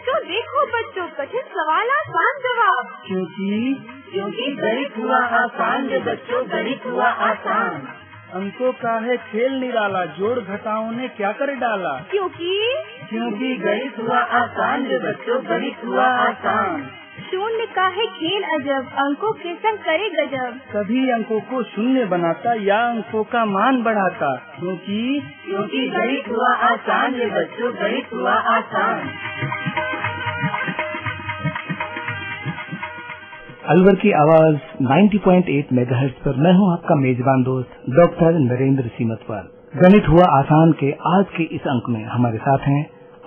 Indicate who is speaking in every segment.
Speaker 1: देखो बच्चों, कठिन सवाल आसान जवाब।
Speaker 2: क्योंकि गणित हुआ आसान रे बच्चों, गणित हुआ आसान।
Speaker 3: अंकों का है खेल निराला, जोड़ घटाओं ने क्या कर डाला।
Speaker 2: क्योंकि गणित हुआ आसान रे बच्चों, गणित हुआ आसान।
Speaker 1: शून्य का है खेल अजब, अंकों के संग करे गजब।
Speaker 3: कभी अंकों को शून्य बनाता या अंकों का मान बढ़ाता।
Speaker 2: क्योंकि गणित हुआ आसान रे बच्चों, गणित हुआ आसान।
Speaker 4: अलवर की आवाज 90.8 मेगाहर्ट्ज पर मैं हूं आपका मेजबान दोस्त डॉक्टर नरेंद्र सीमतवाल। गणित हुआ आसान के आज के इस अंक में हमारे साथ हैं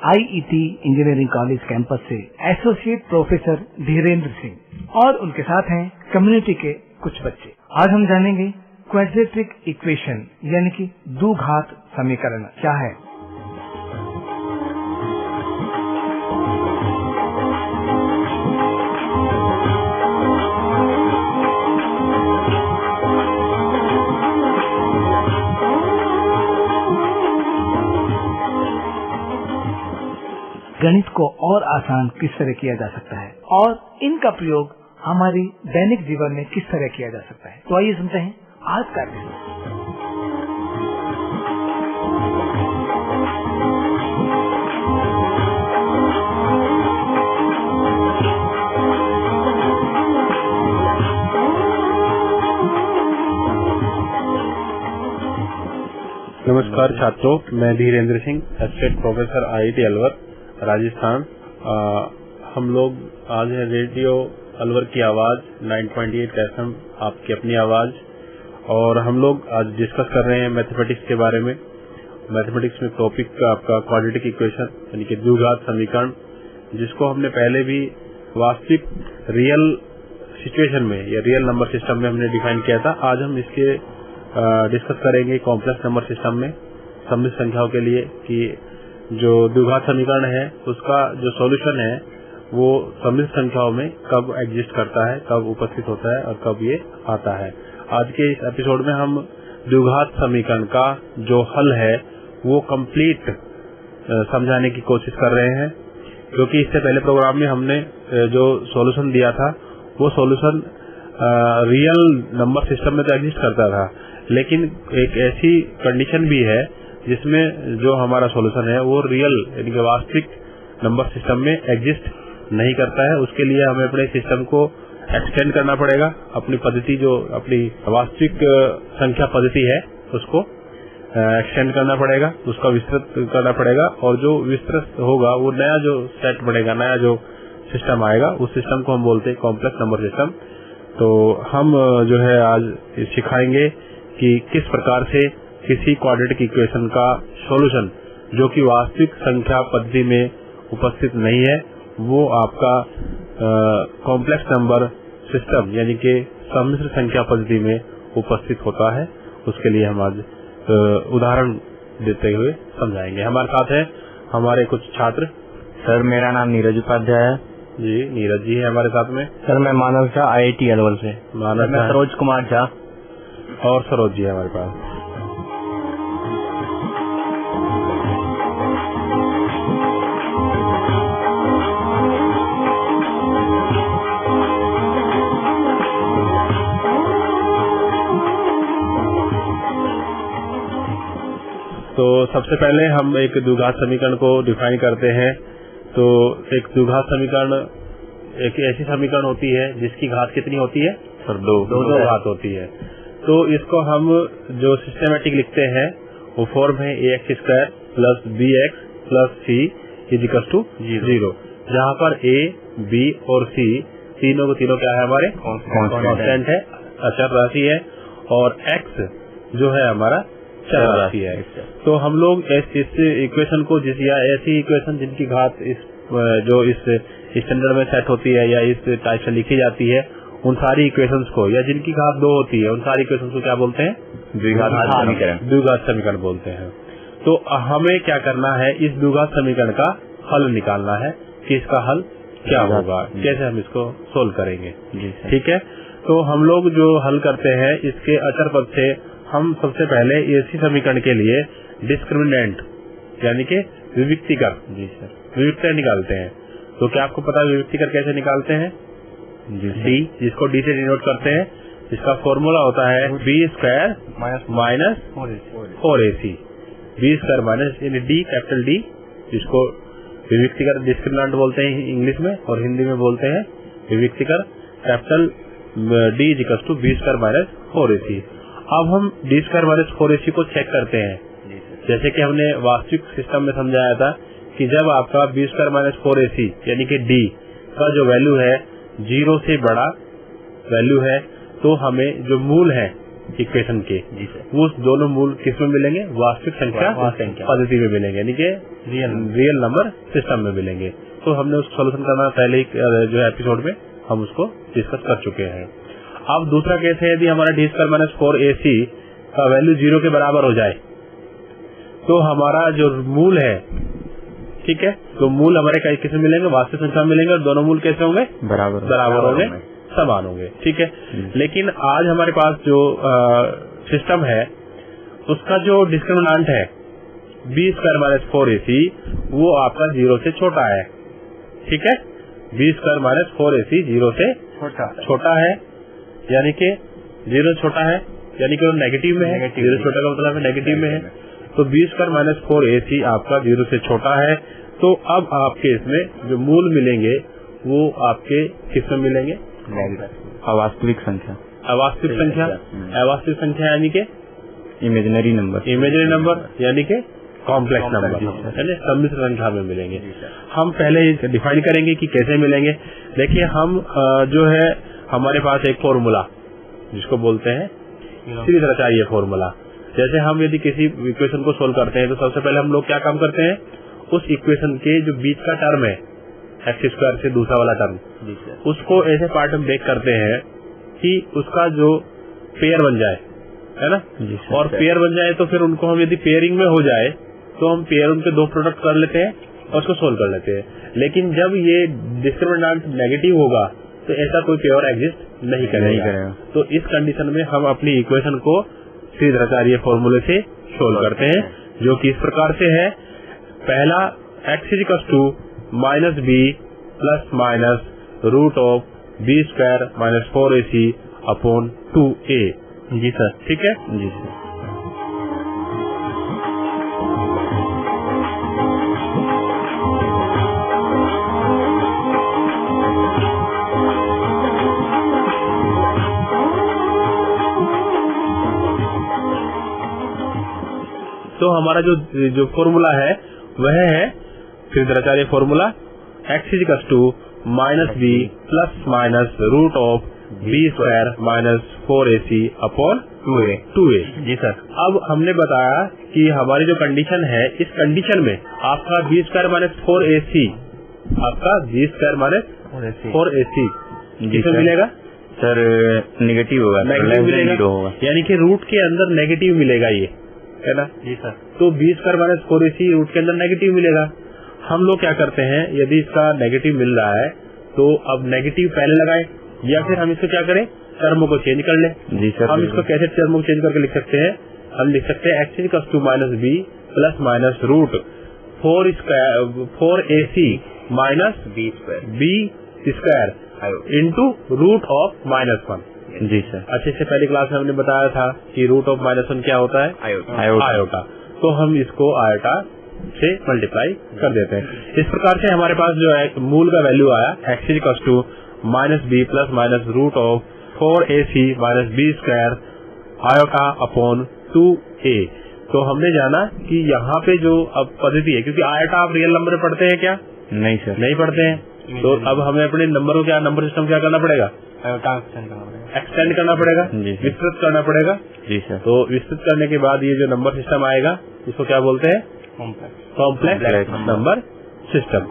Speaker 4: IET इंजीनियरिंग कॉलेज कैंपस से एसोसिएट प्रोफेसर धीरेन्द्र सिंह और उनके साथ हैं कम्युनिटी के कुछ बच्चे। आज हम जानेंगे क्वाड्रेटिक इक्वेशन यानी कि द्विघात समीकरण क्या है। गणित को और आसान किस तरह किया जा सकता है और इनका प्रयोग हमारी दैनिक जीवन में किस तरह किया जा सकता है, तो आइए सुनते हैं आज का एपिसोड।
Speaker 5: नमस्कार छात्रों, मैं Dhirendra Singh, associate professor IIT Alwar Rajasthan. हम लोग आज है रेडियो अलवर की आवाज 9.8 FM, आपकी अपनी आवाज, और हम लोग आज डिस्कस कर रहे हैं मैथमेटिक्स के बारे में। मैथमेटिक्स में टॉपिक आपका क्वाड्रेटिक इक्वेशन यानी कि द्विघात समीकरण, जिसको हमने पहले भी वास्तविक रियल सिचुएशन में या रियल नंबर सिस्टम में हमने डिफाइन किया था। आज हम इसके डिस्कस करेंगे कॉम्प्लेक्स नंबर सिस्टम में सम्मिश्र संख्याओं के लिए कि जो द्विघात समीकरण है उसका जो सॉल्यूशन है वो सम्मिश्र संख्याओं में कब एग्जिस्ट करता है, कब उपस्थित होता है और कब ये आता है। आज के इस एपिसोड में हम द्विघात समीकरण का जो हल है वो कंप्लीट समझाने की कोशिश कर रहे हैं, क्योंकि इससे पहले प्रोग्राम में हमने जो सॉल्यूशन दिया था वो सॉल्यूशन रियल नंबर सिस्टम में तो एग्जिस्ट करता था, लेकिन एक ऐसी कंडीशन भी है जिसमें जो हमारा सॉल्यूशन है वो रियल यानी कि वास्तविक नंबर सिस्टम में एग्जिस्ट नहीं करता है। उसके लिए हमें अपने सिस्टम को एक्सटेंड करना पड़ेगा, अपनी पद्धति जो अपनी वास्तविक संख्या पद्धति है उसको एक्सटेंड करना पड़ेगा, उसका विस्तृत करना पड़ेगा, और जो विस्तृत होगा वो नया जो सेट बनेगा, नया जो सिस्टम आएगा उस सिस्टम को हम बोलते हैं कॉम्प्लेक्स नंबर सिस्टम। तो हम जो है आज सिखाएंगे कि किस प्रकार से किसी क्वाड्रेटिक इक्वेशन का सॉल्यूशन जो कि वास्तविक संख्या पद्धति में उपस्थित नहीं है वो आपका कॉम्प्लेक्स नंबर सिस्टम यानी कि सम्मिश्र संख्या पद्धति में उपस्थित होता है। उसके लिए हम आज उदाहरण देते हुए समझाएंगे। हमारे साथ है हमारे कुछ छात्र।
Speaker 6: सर, मेरा नाम नीरज उपाध्याय है।
Speaker 5: जी, नीरज जी है हमारे साथ में।
Speaker 6: सर, मैं मानव शाह IIT अलवर से।
Speaker 5: मानव
Speaker 6: मैं सरोज कुमार झा
Speaker 5: और सरोज जी है हमारे पास। तो सबसे पहले हम एक द्विघात समीकरण को डिफाइन करते हैं। तो एक द्विघात समीकरण एक ऐसी समीकरण होती है जिसकी घात कितनी होती है सर? दो घात होती है। तो इसको हम जो सिस्टमेटिक लिखते हैं वो फॉर्म है ax² + bx + c = 0, जहाँ पर a, b और c तीनों क्या है हमारे कांस्टेंट है, अचर राशि है, और x जो है हमारा चर राशि है। तो हम लोग इस इक्वेशन को या ऐसी इक्वेशन जिनकी घात जो इस स्टैंडर्ड में सेट होती है या इस टाइप से लिखी जाती है उन सारी इक्वेशंस को, या जिनकी घात 2 होती है उन सारी इक्वेशंस को क्या बोलते हैं? द्विघात समीकरण बोलते हैं। तो हमें क्या करना है, इस द्विघात समीकरण का हल निकालना है कि इसका हल क्या होगा, कैसे हम इसको सोल्व करेंगे। ठीक है, तो हम लोग जो हल करते हैं इसके अचर पद से हम सबसे पहले इसी समीकरण के लिए डिस्क्रिमिनेंट यानी कि विविक्तिकर विविक्तय निकालते हैं। तो क्या आपको पता है विभक्तिकर कैसे निकालते हैं? डी, जिसको डी से डिनोट करते हैं, इसका फॉर्मूला होता है B square minus 4ac, B square minus D, capital D, जिसको विभक्तिकर डिस्क्रिमिनेंट बोलते हैं इंग्लिश में और हिंदी में बोलते हैं विभक्तिकर, capital D is equal to B square minus 4ac। अब हम डी स्क्वायर माइनस 4ac को चेक करते हैं, जैसे कि हमने वास्तविक सिस्टम में समझाया था कि जब आपका बी स्क्वायर माइनस 4ac यानी कि डी का जो वैल्यू है 0 से बड़ा वैल्यू है, तो हमें जो मूल है इक्वेशन के वो दोनों मूल किस में मिलेंगे? वास्तविक संख्या पद्धति में मिलेंगे, यानी कि रियल नंबर सिस्टम में मिलेंगे। तो हमने उसको सोल्यूशन करना पहले ही जो है एपिसोड में हम उसको डिस्कस कर चुके हैं। अब दूसरा केस है, यदि हमारा डी स्क्वायर माइनस 4ac का वैल्यू 0 के बराबर हो जाए तो हमारा जो मूल है, ठीक है, तो मूल हमारे किस में मिलेंगे? वास्तविक संख्या में मिलेंगे, और दोनों मूल कैसे होंगे? बराबर होंगे, समान होंगे, ठीक है। लेकिन आज हमारे पास जो सिस्टम है उसका जो डिस्क्रिमिनेंट है बी स्क्वायर माइनस 4ac वो आपका 0 से छोटा है, ठीक है। बी स्क्वायर माइनस 4ac 0 से छोटा है, यानी कि 0 छोटा है, यानी कि वो नेगेटिव में है। 0 छोटा का मतलब है नेगेटिव में है, तो बी स्क्वायर माइनस 4ac आपका 0 से छोटा है। तो अब आपके इसमें जो मूल मिलेंगे वो आपके किस में मिलेंगे?
Speaker 6: अवास्तविक संख्या।
Speaker 5: अवास्तविक संख्या, अवास्तविक संख्या यानी कि
Speaker 6: इमेजिनरी नंबर,
Speaker 5: इमेजिनरी नंबर यानी कि कॉम्प्लेक्स नंबर, यानी सम्मिश्र संख्या में मिलेंगे। हम पहले डिफाइन करेंगे कि कैसे मिलेंगे। देखिए, हम जो है हमारे पास एक फॉर्मूला जिसको बोलते हैं त्रिज्याचार्य फॉर्मूला। जैसे हम यदि किसी इक्वेशन को सोल्व करते हैं तो सबसे पहले हम लोग क्या काम करते हैं? उस इक्वेशन के जो बीच का टर्म है एक्स स्क्वायर से दूसरा वाला टर्म, उसको ऐसे पार्ट में ब्रेक करते हैं कि उसका जो पेयर बन जाए, है ना। और पेयर बन जाए तो फिर उनको हम यदि पेयरिंग में हो जाए तो हम पेयर उनके दो प्रोडक्ट कर लेते हैं और उसको सोल्व कर लेते हैं। लेकिन जब ये डिस्क्रिमिनेंट नेगेटिव होगा तो ऐसा कोई पेयर एग्जिस्ट नहीं करेगा। तो इस कंडीशन में हम अपनी इक्वेशन को त्रिज्याचार्य फॉर्मूले से सोल्व करते हैं, जो कि इस प्रकार से है। पहला, X is equal to minus B plus minus root of B square minus 4ac upon 2a। जी सर, ठीक है जी सर। तो हमारा जो फॉर्मूला है वह है त्रिज्याचार्य formula, X is equal to minus B plus minus root of B square minus 4ac upon 2a। जी सर। अब हमने बताया कि हमारी जो कंडीशन है, इस कंडीशन में आपका बी स्क्वायर माइनस 4ac, आपका बी स्क्वायर माइनस 4ac किसे मिलेगा?
Speaker 6: सर नेगेटिव होगा,
Speaker 5: नेगेटिव मिलेगा, यानी कि रूट के अंदर नेगेटिव मिलेगा, ये है ना। जी सर। तो B square minus 4ac root के अंदर नेगेटिव मिलेगा। हम लोग क्या करते हैं, यदि इसका नेगेटिव मिल रहा है तो अब नेगेटिव पहले लगाएं, या फिर हम इसको क्या करें, टर्मों को चेंज कर लें।
Speaker 6: जी सर।
Speaker 5: हम इसको कैसे टर्मों को चेंज करके लिख सकते हैं? हम लिख सकते हैं X is equal to minus B plus minus root 4ac minus B square into root of -1।
Speaker 6: जी सर।
Speaker 5: अच्छे से पहली क्लास में हमने बताया था कि रूट ऑफ -1 क्या होता है? आयोटा। तो हम इसको आयोटा से मल्टीप्लाई कर देते हैं। इस प्रकार से हमारे पास जो है मूल का वैल्यू आया X is equal to minus B plus minus root of 4ac minus B square iota upon 2a। तो हमने जाना कि यहाँ पे जो अब पद्धति है, क्योंकि आयोटा आप रियल नंबर पढ़ते हैं क्या?
Speaker 6: नहीं सर,
Speaker 5: नहीं पढ़ते हैं। तो अब हमें अपने नंबर को क्या, नंबर सिस्टम क्या करना पड़ेगा? एक्सटेंड करना पड़ेगा, विस्तृत करना पड़ेगा।
Speaker 6: जी सर।
Speaker 5: तो विस्तृत करने के बाद ये जो नंबर सिस्टम आएगा इसको क्या बोलते हैं? Complex number system.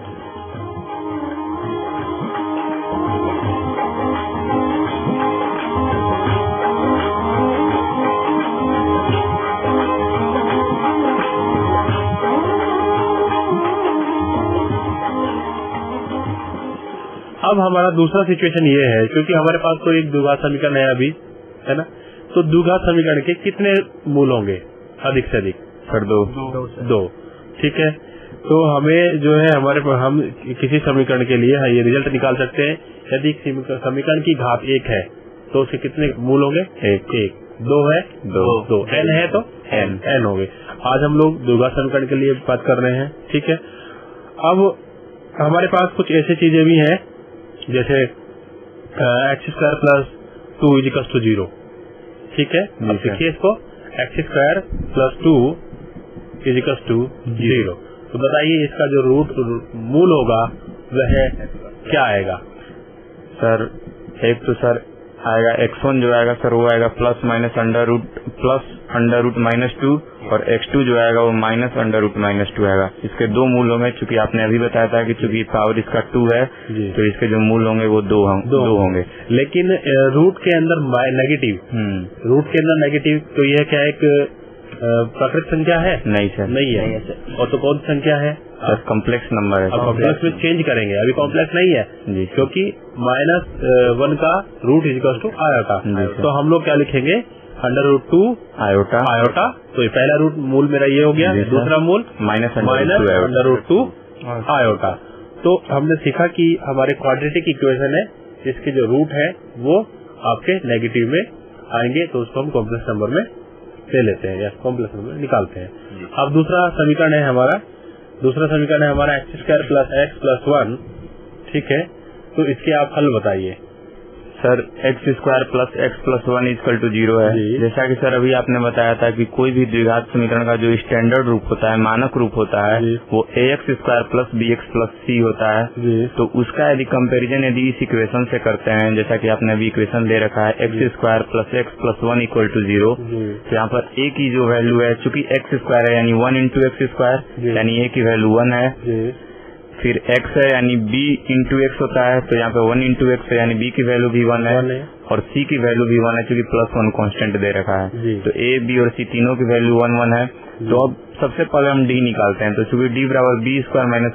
Speaker 5: अब हमारा दूसरा सिचुएशन ये है, क्योंकि हमारे पास तो एक द्विघात समीकरण है अभी, है ना। तो द्विघात समीकरण के कितने मूल होंगे अधिक से अधिक?
Speaker 6: सर 2।
Speaker 5: ठीक है। तो हमें जो है हम किसी समीकरण के लिए ये रिजल्ट निकाल सकते हैं। यदि समीकरण की घात 1 है तो उसके कितने मूल होंगे? एक। 2 है 2, n है तो n होंगे। आज हम लोग द्विघात समीकरण के लिए बात कर रहे हैं, ठीक है। अब हमारे पास कुछ ऐसी चीजें भी हैं जैसे x² प्लस 2 = 0, ठीक है। अब देखिए इसको, x² प्लस 2 = 0। तो बताइए इसका जो मूल होगा वह क्या आएगा?
Speaker 6: सर एक तो सर आएगा x1 जो आएगा सर वो आएगा प्लस अंडर रूट -2 और x2 जो आएगा वो -√-2 आएगा। इसके 2 मूल होंगे, चूंकि आपने अभी बताया था कि चूंकि पावर इसका 2 है तो इसके जो मूल होंगे वो 2 होंगे।
Speaker 5: लेकिन रूट के अंदर नेगेटिव तो यह क्या एक प्राकृतिक संख्या है? नहीं सर, नहीं है। और तो कौन सी संख्या है?
Speaker 6: सर कॉम्प्लेक्स नंबर है।
Speaker 5: अब कॉम्प्लेक्स में चेंज करेंगे, अभी कॉम्प्लेक्स नहीं है जी, क्योंकि -1 का रूट = आयोटा। तो हम लोग क्या लिखेंगे? √2 आयोटा। तो पहला रूट मूल मेरा ये हो गया, दूसरा मूल -√2 आयोटा। तो हमने सीखा कि हमारे क्वाड्रेटिक इक्वेशन है जिसके जो रूट है वो आपके नेगेटिव में आएंगे, तो उसको हम कॉम्प्लेक्स नंबर में ले लेते हैं या कॉम्प्लेक्स नंबर निकालते हैं। अब दूसरा समीकरण है हमारा x² प्लस x प्लस 1, ठीक है। तो इसके आप हल बताइए।
Speaker 6: Sir x² plus x plus 1 = 0 है। जैसा कि सर अभी आपने बताया था कि कोई भी द्विघात समीकरण का जो स्टैंडर्ड रूप होता है, मानक रूप होता है, वो ax² plus bx plus c होता है। तो उसका यदि कंपैरिजन यदि इस इक्वेशन से करते हैं, जैसा कि आपने अभी इक्वेशन दे रखा है x² प्लस x प्लस 1 = 0, तो यहाँ पर a की जो वैल्यू है, चूंकि x² है यानी 1 × x² यानी a की वैल्यू 1 है, फिर x है यानी b × x होता है, तो यहाँ पे 1 × x है यानी b की वैल्यू भी 1 है और c की वैल्यू भी 1 है, क्योंकि +1 कांस्टेंट दे रखा है। तो a, b और c तीनों की वैल्यू 1 है। तो अब सबसे पहले हम d निकालते हैं। तो चूंकि d बराबर b² -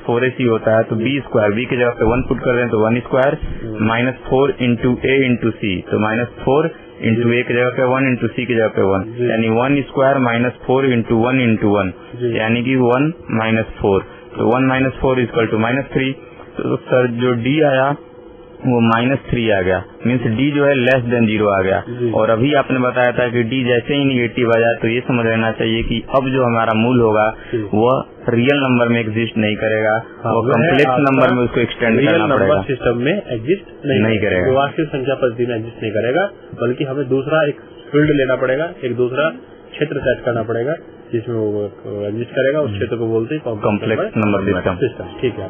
Speaker 6: 4ac होता है, तो b² b की जगह पे 1 पुट कर दें तो 1² -4 × a × c, तो -4 × a की जगह पे 1 × c की जगह पे 1, यानी 1² -4 × 1 × 1 यानी कि 1 - 4। तो 1 - 4 = -3। तो सर जो d आया वो -3 आ गया, मीन्स d जो है <0 आ गया। और अभी आपने बताया था कि d जैसे ही निगेटिव आ जाए तो ये समझ लेना चाहिए कि अब जो हमारा मूल होगा वह रियल नंबर में एग्जिस्ट नहीं करेगा, वो कॉम्प्लेक्स नंबर में उसको एक्सटेंड करना पड़ेगा,
Speaker 5: सिस्टम में एग्जिस्ट नहीं करेगा, वास्तविक संख्या पद्धति में एग्जिस्ट नहीं करेगा, बल्कि हमें दूसरा एक फील्ड लेना पड़ेगा, एक दूसरा क्षेत्र सेट करना पड़ेगा जिसमें वो एग्जिस्ट करेगा। उस क्षेत्र को बोलते हैं
Speaker 6: कॉम्प्लेक्स नंबर
Speaker 5: सिस्टम, ठीक है।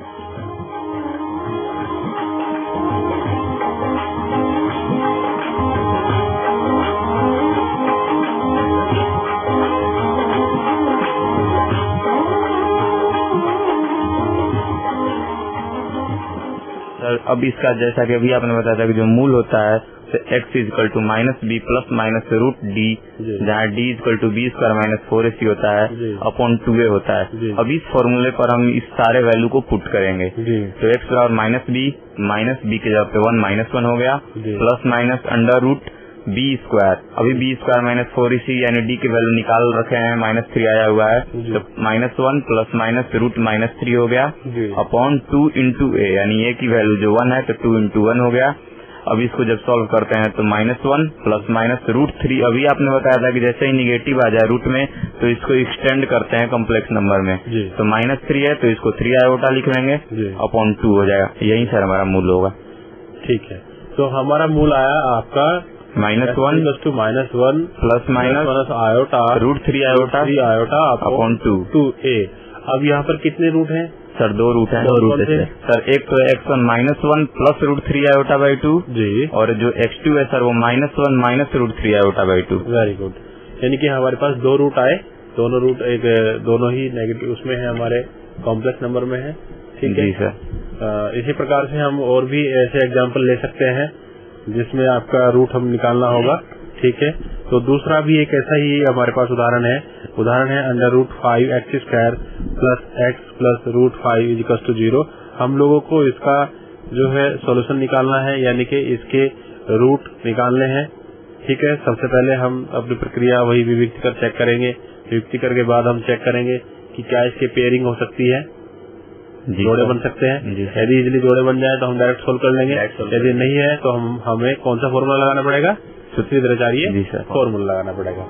Speaker 6: सर अब इसका जैसा कि अभी आपने बताया था कि जो मूल होता है तो x = -b प्लस -√d, जहाँ d = b² - 4ac होता है अपॉन 2a होता है। अब इस फॉर्मूले पर हम इस सारे वैल्यू को पुट करेंगे। तो x बराबर -b की जगह पे 1 - 1 हो गया, प्लस √b²। अभी b² - 4ac यानी d की वैल्यू निकाल रखे हैं, -3 आया हुआ है, तो -1 प्लस -√-3 हो गया अपॉन 2 × a, यानी a की वैल्यू जो 1 है तो 2 × 1 हो गया। अब इसको जब सॉल्व करते हैं तो -1 प्लस -√3, अभी आपने बताया था कि जैसे ही निगेटिव आ जाए रूट में तो इसको एक्सटेंड करते हैं कॉम्प्लेक्स नंबर में, तो -3 है तो इसको 3 आयोटा लिख लेंगे अपॉन 2 हो जाएगा। यही सर हमारा मूल होगा।
Speaker 5: ठीक है, तो हमारा मूल आया आपका
Speaker 6: -1 plus minus
Speaker 5: iota
Speaker 6: √3 iota upon
Speaker 5: 2a। अब यहाँ पर कितने रूट हैं?
Speaker 6: सर 2 रूट है। सर एक तो x1 -1 प्लस √3 आयोटा/2 जी, और जो x2 है सर वो -1 माइनस √3 आयोटा/2।
Speaker 5: वेरी गुड, यानी कि हमारे पास 2 रूट आए, दोनों रूट दोनों ही नेगेटिव उसमें है, हमारे कॉम्प्लेक्स नंबर में है, ठीक है
Speaker 6: जी सर।
Speaker 5: इसी प्रकार से हम और भी ऐसे एग्जाम्पल ले सकते हैं जिसमें आपका रूट हम निकालना होगा, ठीक है। तो दूसरा भी एक ऐसा ही हमारे पास उदाहरण है √5x² प्लस x प्लस √5 = 0। हम लोगों को इसका जो है सॉल्यूशन निकालना है, यानी कि इसके रूट निकालने हैं, ठीक है। सबसे पहले हम अपनी प्रक्रिया वही विभक्ति कर चेक करेंगे, विभक्ति करके बाद हम चेक करेंगे कि क्या इसके पेयरिंग हो सकती है, जोड़े बन सकते हैं। यदि इजिली जोड़े बन जाए तो हम डायरेक्ट सोल्व कर लेंगे, यदि नहीं है तो हमें कौन सा फॉर्मूला लगाना पड़ेगा? सूत्रीय फॉर्मूला लगाना पड़ेगा।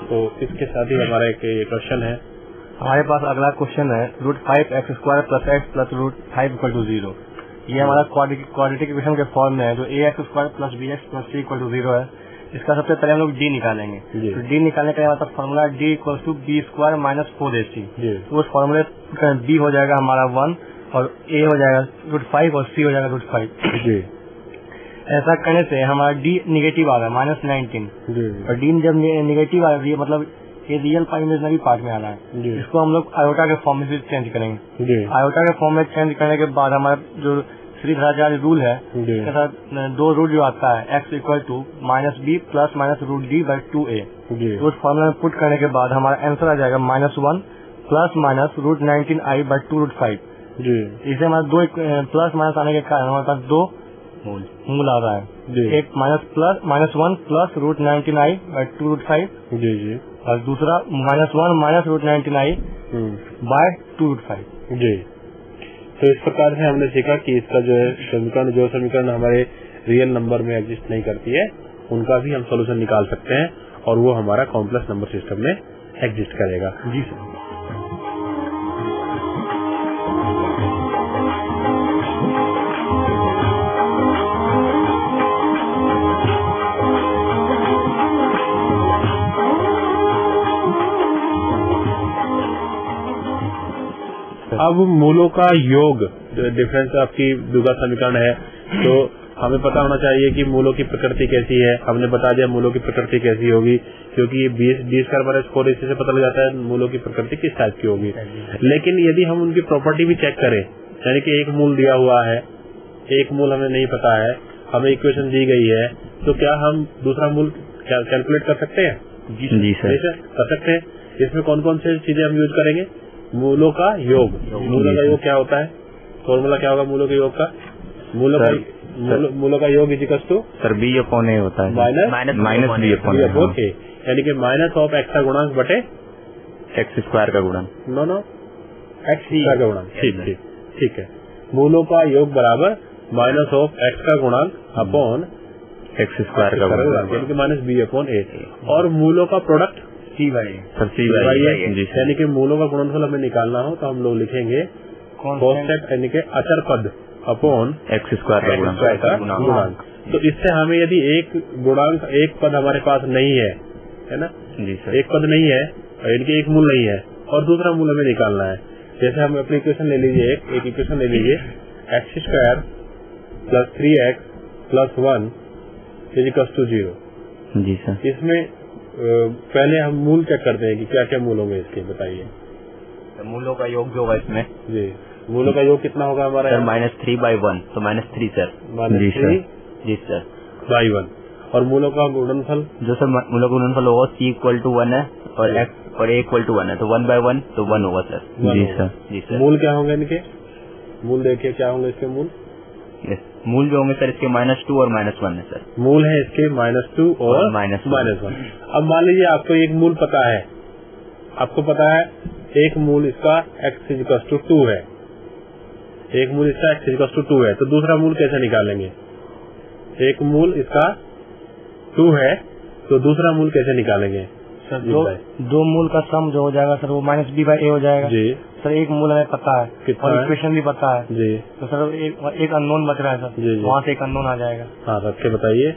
Speaker 5: तो इसके साथ ही हमारा एक क्वेश्चन है।
Speaker 7: हमारे पास अगला क्वेश्चन है √5x² + x + √5 = 0। ये हमारा क्वाड्रेटिक इक्वेशन के फॉर्म में है, जो ax² + bx + c = 0 है। इसका सबसे पहले हम लोग d निकालेंगे। तो d निकालने का मतलब फॉर्मूला d = b² - 4ac। तो उस फॉर्मूले b हो जाएगा हमारा 1 और a हो जाएगा √5 और c हो जाएगा √5। ऐसा करने से हमारा d निगेटिव आ रहा है -19 और d जब निगेटिव आ रही है मतलब ये रियल पार्ट इमेजिनरी पार्ट में आ रहा है। इसको हम लोग आयोटा के फॉर्म में फिर चेंज करेंगे। आयोटा के फॉर्म में चेंज करने के बाद हमारा जो श्रीधराचार्य रूल है इसके साथ दो रूल जो आता है x = -b + -√d/2a। उस फॉर्मूला में पुट करने के बाद हमारा आंसर आ जाएगा -1 ± √19i/2√5। इसे हमारा दो प्लस माइनस आने के कारण हमारे पास दो मूल आ रहा है। एक -1 + √19i/2√5 और दूसरा -1 - √19i/2√5।
Speaker 5: जी, तो इस प्रकार से हमने सीखा कि इसका जो है समीकरण हमारे रियल नंबर में एग्जिस्ट नहीं करती है, उनका भी हम सोल्यूशन निकाल सकते हैं और वो हमारा कॉम्प्लेक्स नंबर सिस्टम में एग्जिस्ट करेगा।
Speaker 7: जी सर।
Speaker 5: अब मूलों का योग, डिफरेंस आपकी द्विघात समीकरण है, तो हमें पता होना चाहिए कि मूलों की प्रकृति कैसी है। हमने बता दिया मूलों की प्रकृति कैसी होगी, क्योंकि 20 से पता लग जाता है मूलों की प्रकृति किस टाइप की होगी। लेकिन यदि हम उनकी प्रॉपर्टी भी चेक करें, यानी कि एक मूल दिया हुआ है, एक मूल हमें नहीं पता है, हमें इक्वेशन दी गई है, तो क्या हम दूसरा मूल कैलकुलेट कर सकते हैं?
Speaker 6: जी सर,
Speaker 5: कर सकते हैं। इसमें कौन कौन सी चीजें हम यूज करेंगे? मूलों का योग। मूलों का योग क्या होता है? फॉर्मूला क्या होगा मूलों के योग का? मूलों का योग
Speaker 6: सर b/a होता है, माइनस b/a,
Speaker 5: यानी कि माइनस x का गुणांक बटे
Speaker 6: x² का गुणांक।
Speaker 5: नो x² का गुणांक। ठीक है। मूलों का योग बराबर -x का गुणांक अपॉन
Speaker 6: x² का गुणांक,
Speaker 5: यानी कि -b/a। और मूलों का प्रोडक्ट
Speaker 6: c/a,
Speaker 5: यानी कि मूलों का गुणनफल हमें निकालना हो तो हम लोग लिखेंगे कांस्टेंट, यानी कि अचर पद अपॉन
Speaker 6: x² का गुणांक।
Speaker 5: तो इससे हमें यदि एक पद हमारे पास नहीं है ना?
Speaker 6: जी सर,
Speaker 5: एक पद नहीं है, इनके एक मूल नहीं है और दूसरा मूल हमें निकालना है। जैसे हम अपनी इक्वेशन ले लीजिए, एक इक्वेशन ले लीजिए, x² + 3x + 1 = 0।
Speaker 6: जी सर।
Speaker 5: इसमें पहले हम मूल चेक करते हैं कि क्या क्या मूल होंगे इसके, बताइए।
Speaker 7: मूलों का योग जो होगा इसमें,
Speaker 5: जी, मूलों का योग कितना होगा हमारा?
Speaker 7: सर -3/1, तो -3 सर।
Speaker 6: जी सर
Speaker 5: -3/1। और मूलों का गुणनफल?
Speaker 7: जो सर मूलों का गुणनफल होगा c = 1 है और x और a = 1 है, तो 1/1 तो 1 होगा सर। जी सर।
Speaker 5: मूल क्या होंगे इनके? मूल देखिए क्या होंगे इसके मूल?
Speaker 7: मूल जो होंगे सर इसके -2 और -1 है सर।
Speaker 5: मूल है इसके -2 और -1। अब मान लीजिए आपको एक मूल पता है, आपको पता है एक मूल इसका x = 2 है, एक मूल इसका x = 2 है, तो दूसरा मूल कैसे निकालेंगे? एक मूल इसका 2 है तो दूसरा मूल कैसे निकालेंगे?
Speaker 7: सर दो मूल का सम जो हो जाएगा सर वो -b/a हो जाएगा। जी सर। एक मूल हमें पता है और इक्वेशन भी पता है जी, तो सर एक अननोन बच रहा है सर। जी। वहाँ से एक अननोन आ जाएगा।
Speaker 5: हाँ, रख के बताइए।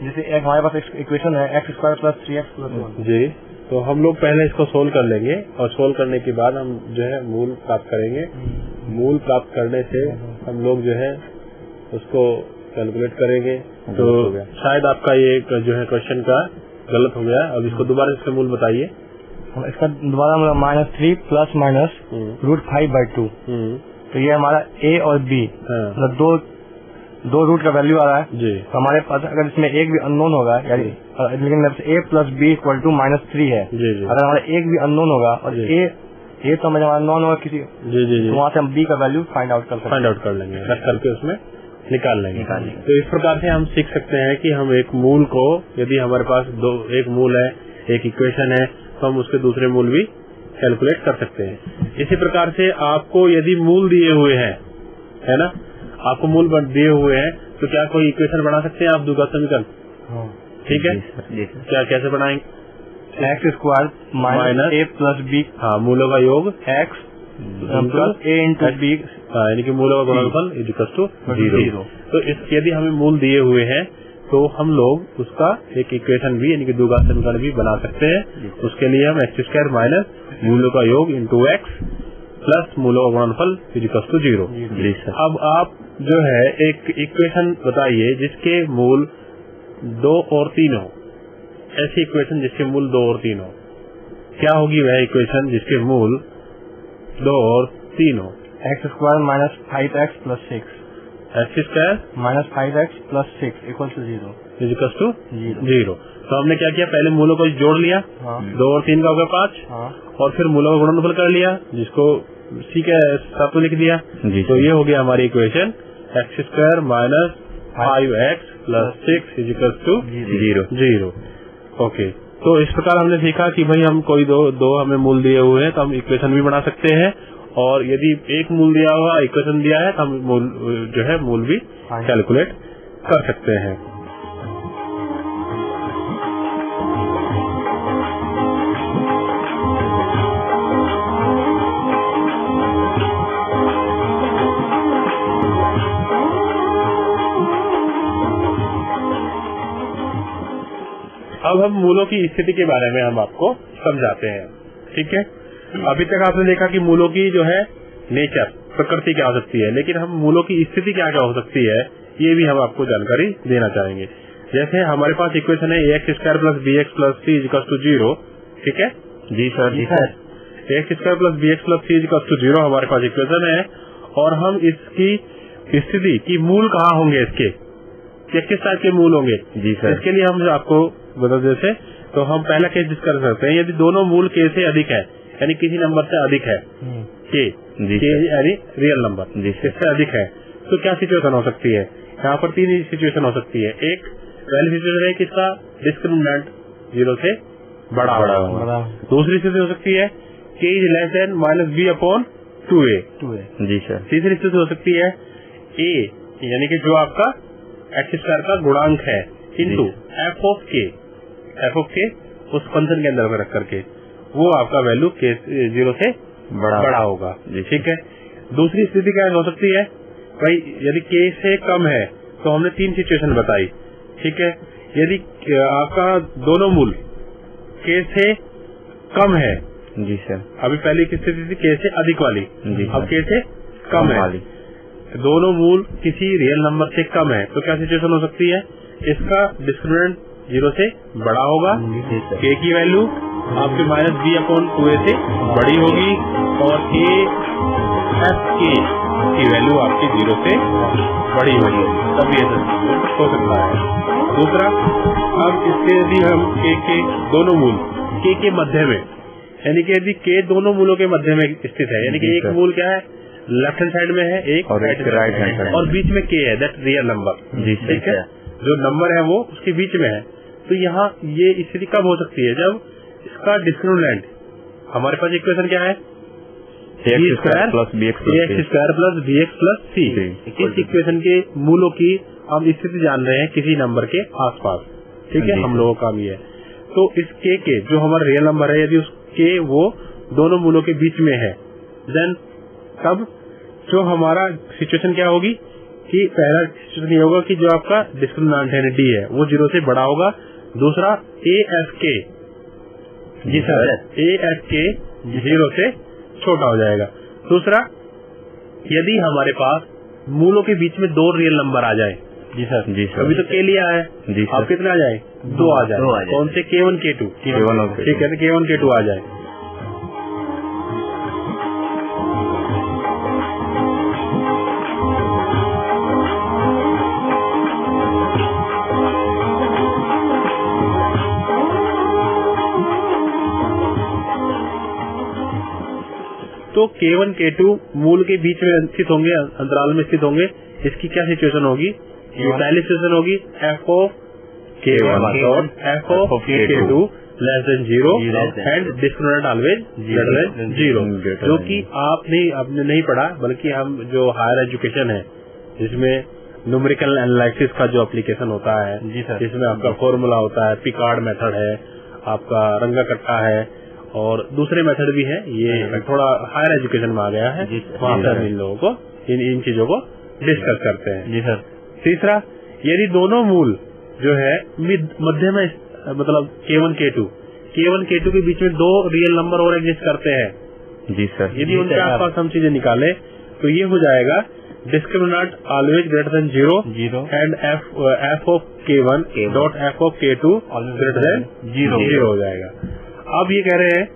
Speaker 7: जैसे हमारे पास इक्वेशन है x² + 3x + 1।
Speaker 5: जी, तो हम लोग पहले इसको सोल्व कर लेंगे और सोल्व करने के बाद हम जो है मूल प्राप्त करेंगे। मूल प्राप्त करने से हम लोग जो है उसको कैलकुलेट करेंगे। तो शायद आपका ये जो है क्वेश्चन का गलत हो गया। अब इसको दोबारा इसके मूल बताइए।
Speaker 7: इसका दोबारा -3 ± √5/2। तो ये हमारा a और b मतलब दो रूट का वैल्यू आ रहा है जी। तो हमारे पास अगर इसमें एक भी अननोन होगा, यानी लेकिन a + b = -3 है जी। अगर हमारा एक भी अननोन होगा और ये तो हमारे नॉन होगा किसी,
Speaker 5: जी जी जी,
Speaker 7: तो वहाँ से हम b का वैल्यू फाइंड आउट
Speaker 5: कर लेंगे, रख करके उसमें निकाल लेंगे। तो इस प्रकार से हम सीख सकते हैं कि हम एक मूल को, यदि हमारे पास एक मूल है, एक इक्वेशन है, तो हम उसके दूसरे मूल भी कैलकुलेट कर सकते हैं। इसी प्रकार से आपको यदि मूल दिए हुए हैं, है ना, आपको मूल दिए हुए हैं, तो क्या कोई इक्वेशन बना सकते हैं आप द्विघात समीकरण? ठीक है, क्या कैसे बनाएंगे?
Speaker 7: एक्स स्क्वायर माइनस ए प्लस बी,
Speaker 5: हाँ, मूलों का योग
Speaker 7: एक्स प्लस ए इंटू बी,
Speaker 5: यानी कि मूलों का गुणनफल इक्वल्स टू 0। तो यदि हमें मूल दिए हुए हैं तो हम लोग उसका एक इक्वेशन भी, यानी कि द्विघात समीकरण भी बना सकते हैं। उसके लिए हम एक्स स्क्वायर माइनस मूलों का योग इंटू एक्स प्लस मूलों का गुणनफल इक्वल्स टू 0। अब आप जो है एक इक्वेशन बताइए जिसके मूल 2 और 3 हो, ऐसी इक्वेशन जिसके मूल 2 और 3 हो। क्या होगी वह इक्वेशन जिसके मूल 2 और 3 हो?
Speaker 7: X square minus 5x plus 6,
Speaker 5: X square
Speaker 7: minus 5x plus 6 equal to 0
Speaker 5: equals to 0। तो हमने क्या किया, पहले मूलों को जोड़ लिया, 2 और 3 का हो गया 5, और फिर मूलों का गुणनफल कर लिया, जिसको सी के साथ में लिख दिया। तो ये हो गया हमारी equation, X square minus 5x plus 6 equals to 0। Okay, तो इस प्रकार हमने सीखा कि भाई हम कोई दो हमें मूल दिए हुए हैं तो हम इक्वेशन भी बना सकते हैं, और यदि एक मूल दिया हुआ इक्वेशन दिया है तो हम मूल भी कैलकुलेट कर सकते हैं। अब हम मूलों की स्थिति के बारे में हम आपको समझाते हैं। ठीक है, अभी तक आपने देखा कि मूलों की जो है नेचर, प्रकृति क्या हो सकती है, लेकिन हम मूलों की स्थिति क्या क्या हो सकती है ये भी हम आपको जानकारी देना चाहेंगे। जैसे हमारे पास इक्वेशन है X square plus B X plus C equals to 0। ठीक है
Speaker 6: जी sir,
Speaker 5: X square plus B X plus C equals to 0 हमारे पास इक्वेशन है, और हम इसकी स्थिति की मूल कहाँ होंगे, इसके किस टाइप के मूल होंगे
Speaker 6: जी सर,
Speaker 5: इसके लिए हम आपको बता देते। तो हम पहला केस डिस्कस कर सकते हैं, यदि दोनों मूल के से अधिक है, यानी किसी नंबर से अधिक है, के यानी रियल नंबर इससे अधिक है, तो क्या सिचुएशन हो सकती है? यहाँ पर 3 सिचुएशन हो सकती है। एक पहली सिचुएशन है कि इसका डिस्क्रिमिनेंट 0 से बड़ा होगा। दूसरी स्थिति हो सकती है K is less than minus B upon 2a।
Speaker 6: जी सर।
Speaker 5: तीसरी स्थिति हो सकती है a यानी कि जो आपका एक्स स्क्वायर का गुणांक है इंटू एफ ऑफ के उस फंक्शन के अंदर में रख करके वो आपका वैल्यू के 0 से बड़ा होगा। ठीक है, दूसरी स्थिति क्या हो सकती है भाई, यदि के से कम है तो हमने 3 सिचुएशन बताई। ठीक है, यदि आपका दोनों मूल के से कम है,
Speaker 6: जी सर,
Speaker 5: अभी पहली की स्थिति थी के से अधिक वाली,
Speaker 6: जी
Speaker 5: अब के से कम है, दोनों मूल किसी रियल नंबर से कम है, तो क्या सिचुएशन हो सकती है, इसका डिस्क्रिमिनेंट 0 से बड़ा होगा, के की वैल्यू आपके माइनस बी अपॉन 2a से बड़ी होगी, और ए एफ के की वैल्यू आपकी 0 से बड़ी होगी, तब ये हो सकता है। दूसरा, अब इसके यदि हम के दोनों मूल के मध्य में, यानी कि यदि के दोनों मूलों के मध्य में स्थित है, यानी कि एक मूल क्या है लेफ्ट हैंड साइड में है, एक
Speaker 6: और राइट हैंड साइड,
Speaker 5: और बीच में के है, दैट रियल नंबर। ठीक है, जो नंबर है वो उसके बीच में है, तो यहाँ ये स्थिति कब हो सकती है, जब इसका डिस्क्रिमिनेंट, हमारे पास इक्वेशन क्या है
Speaker 6: X square plus B
Speaker 5: X plus C. इस इक्वेशन के मूलों की हम स्थिति जान रहे हैं किसी नंबर के आसपास। ठीक है, हम लोगों का भी है, तो इस के जो हमारा रियल नंबर है, यदि उसके वो दोनों मूलों के बीच में है, देन तब जो हमारा सिचुएशन क्या होगी कि पहला सिचुएशन ये होगा कि जो आपका डिस्क्रिमिनेंट है डी है वो 0 से बड़ा होगा। दूसरा ए एफ के, जी सर, ए एफ के 0 से छोटा हो जाएगा। दूसरा, यदि हमारे पास मूलों के बीच में 2 रियल नंबर आ जाए,
Speaker 6: जी सर,
Speaker 5: अभी तो के लिया है,
Speaker 6: जी
Speaker 5: अब कितने आ जाए, 2 आ जाए, कौन से K1 K2, ठीक है, K1 K2 आ जाए। तो K1 K2 मूल के बीच में स्थित होंगे, अंतराल में स्थित होंगे। इसकी क्या सिचुएशन होगी? ये पहली सिचुएशन होगी f of K1 और f of K2 less than 0 and discriminant always greater than 0, जो कि आपने नहीं पढ़ा, बल्कि हम जो हायर एजुकेशन है जिसमें न्यूमेरिकल एनालिसिस का जो एप्लीकेशन होता है, जिसमें आपका फॉर्मूला होता है, पिकार्ड मेथड है, आपका रंगा कट्टा है और दूसरे मेथड भी है। ये थोड़ा हायर एजुकेशन में आ गया है, वहाँ पर इन लोगों को इन चीजों को डिस्कस करते हैं। जी सर। तीसरा, यदि दोनों मूल जो है मध्य में, मतलब K1 K2 के बीच में दो रियल नंबर और एग्जिस्ट करते हैं। जी सर। यदि उनके आसपास हम चीजें निकाले तो ये हो जाएगा discriminant always greater than 0 and f of K1 dot f of K2 greater than 0 हो जाएगा। अब ये कह रहे हैं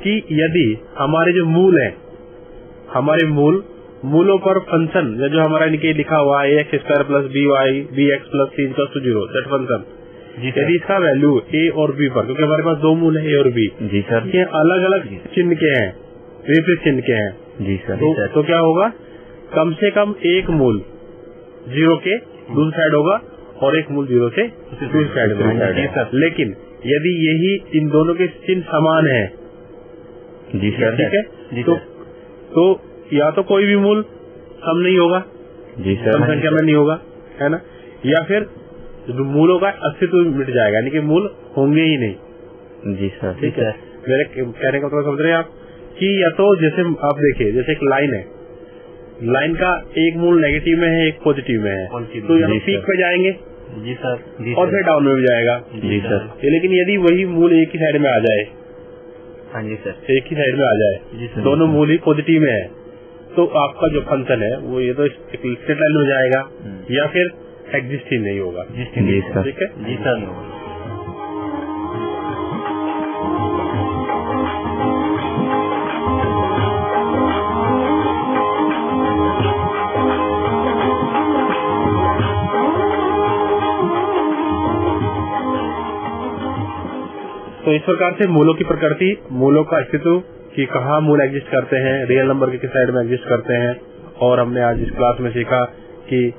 Speaker 5: कि यदि हमारे जो मूल है, हमारे मूलों पर फंक्शन जो हमारा इनके लिखा हुआ है ax square plus bx plus c equal to 0, that function, यदि इसका वैल्यू a और b पर, क्योंकि हमारे पास दो मूल है a और b, जी सर, ये अलग अलग चिन्ह के हैं, विपरीत चिन्ह के हैं। जी सर। तो क्या होगा? कम से कम एक मूल 0 के दूसरी साइड होगा और एक मूल 0 से दूसरी साइड में होगा। लेकिन यदि यही इन दोनों के चिन्ह समान है, जी सर, ठीक है, तो या तो कोई भी मूल सम नहीं होगा, जी सर, सम संख्या में नहीं होगा, है ना, या फिर मूलों का अस्तित्व मिट जाएगा, यानी कि मूल होंगे ही नहीं। जी सर, ठीक है। मेरे कहने का मतलब समझ रहे हैं आप कि या तो जैसे आप देखिए, जैसे एक लाइन है, लाइन का एक मूल नेगेटिव में है, एक पॉजिटिव में है, तो यहाँ पीक पे जाएंगे, जी सर, और फिर डाउन में भी जाएगा, जी सर। लेकिन यदि वही मूल एक ही साइड में आ जाए, हाँ जी सर, एक ही साइड में आ जाए, दोनों मूल ही पॉजिटिव में है, तो आपका जो फंक्शन है वो ये तो स्ट्रेट लाइन में जाएगा या फिर एग्जिस्ट ही नहीं होगा। जी सर, ठीक है, जी सर। तो इस प्रकार से मूलों की प्रकृति, मूलों का अस्तित्व कि कहाँ मूल एग्जिस्ट करते हैं, रियल नंबर के किस साइड में एग्जिस्ट करते हैं, और हमने आज इस क्लास में सीखा कि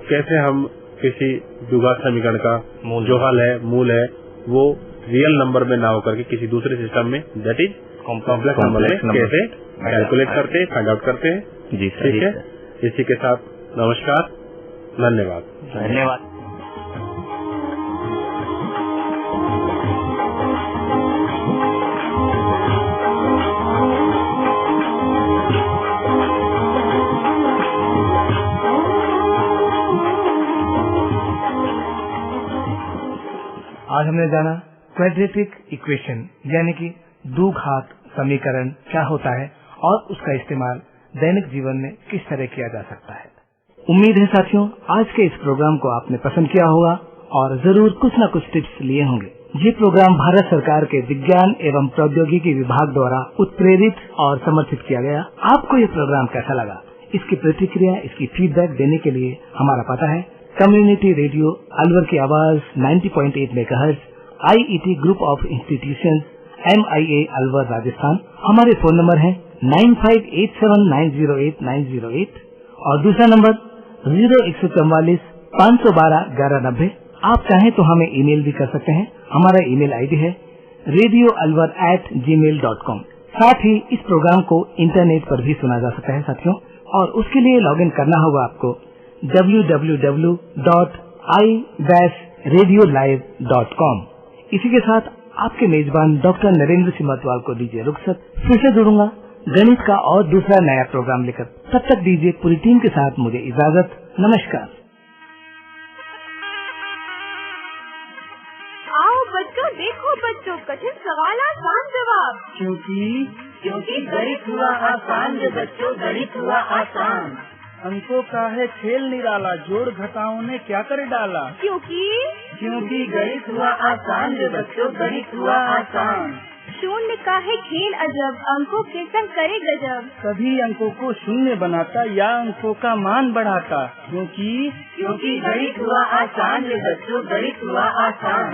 Speaker 5: कैसे हम किसी द्विघात समीकरण का जो हल है, मूल है, वो रियल नंबर में ना होकर के किसी दूसरे सिस्टम में, दैट इज कॉम्प्लेक्स नंबर में कैसे कैलकुलेट करते हैं, फाइंड आउट करते हैं। जी सर, ठीक है। इसी के साथ नमस्कार, धन्यवाद।
Speaker 4: आज हमने जाना क्वाड्रेटिक इक्वेशन यानी कि द्विघात समीकरण क्या होता है और उसका इस्तेमाल दैनिक जीवन में किस तरह किया जा सकता है। उम्मीद है साथियों, आज के इस प्रोग्राम को आपने पसंद किया होगा और जरूर कुछ न कुछ टिप्स लिए होंगे। ये प्रोग्राम भारत सरकार के विज्ञान एवं प्रौद्योगिकी विभाग द्वारा उत्प्रेरित और समर्थित किया गया। आपको ये प्रोग्राम कैसा लगा, इसकी प्रतिक्रिया, इसकी फीडबैक देने के लिए हमारा पता है कम्युनिटी रेडियो अलवर की आवाज 90.8 megahertz, IET group of institutions, MIA Alwar Rajasthan. हमारे फोन नंबर है 9587908908 और दूसरा नंबर 0144 512 1190। आप चाहें तो हमें ईमेल भी कर सकते हैं। हमारा ईमेल आईडी है radioalwar@gmail.com। साथ ही इस प्रोग्राम को इंटरनेट पर भी सुना जा सकता है साथियों, और उसके लिए लॉगिन करना होगा आपको www.i-radiolive.com। इसी के साथ आपके मेजबान डॉक्टर नरेंद्र सिंह मतवाल को दीजिए रुखसत। फिर से जुड़ूंगा गणित का और दूसरा नया प्रोग्राम लेकर। तब तक दीजिए पूरी टीम के साथ मुझे इजाजत। नमस्कार।
Speaker 1: आओ बच्चों, देखो बच्चों, कठिन सवाल आसान जवाब।
Speaker 2: क्योंकि गणित हुआ आसान रे बच्चों, गणित हुआ आसान।
Speaker 3: अंकों का है खेल निराला, जोड़ घटाओं ने क्या कर डाला।
Speaker 2: क्योंकि गणित हुआ आसान रे बच्चों, गणित हुआ आसान।
Speaker 1: शून्य का है खेल अजब, अंकों के संग करे गजब।
Speaker 3: सभी अंकों को शून्य बनाता या अंकों का मान बढ़ाता। क्योंकि
Speaker 2: गणित हुआ आसान रे बच्चों, गणित हुआ आसान।